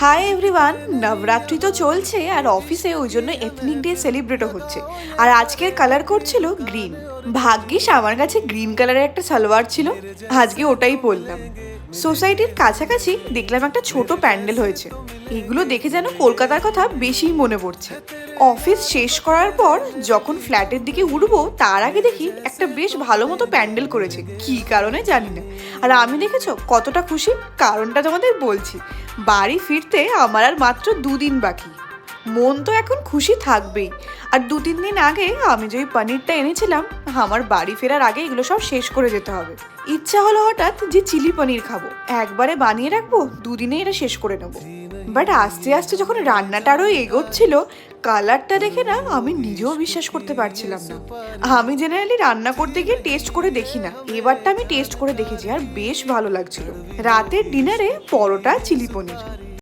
Hi everyone. Navratri তো চলছে আর অফিসে ওই জন্য এথনিক ডে সেলিব্রেটও হচ্ছে। আর আজকের কালার কোড ছিল গ্রিন। ভাগ্যিস আমার কাছে গ্রিন কালারের একটা সালোয়ার ছিল, আজকে ওটাই পরলাম। সোসাইটির কাছাকাছি দেখলাম একটা ছোট প্যান্ডেল হয়েছে। এগুলো দেখে যেন কলকাতার কথা বেশি মনে পড়ছে। অফিস শেষ করার পর যখন ফ্ল্যাটের দিকে উঠবো তার আগে দেখি একটা বেশ ভালো মতো প্যান্ডেল করেছে, কি কারণে জানি না। আর আমি দেখেছো কতটা খুশি, কারণটা তোমাদের বলছি। বাড়ি ফিরতে আমার আর মাত্র 2 দিন বাকি। মন তো এখন খুশি থাকবেই। আর 2-3 দিন আগে আমি যে ওই পনিরটা এনেছিলাম, আমার বাড়ি ফেরার আগে এগুলো সব শেষ করে যেতে হবে। ইচ্ছা হলো হঠাৎ যে চিলি পনির খাবো, একবারে বানিয়ে রাখবো, 2 দিনে এটা শেষ করে নেবো। বাট আস্তে আস্তে যখন রান্নাটা আরও এগোচ্ছিল, কালারটা দেখে না আমি নিজেও বিশ্বাস করতে পারছিলাম না। আমি জেনারেলি রান্না করতে গিয়ে টেস্ট করে দেখি না, এবারটা আমি টেস্ট করে দেখেছি আর বেশ ভালো লাগছিল। রাতের ডিনারে পরোটা চিলি পনির।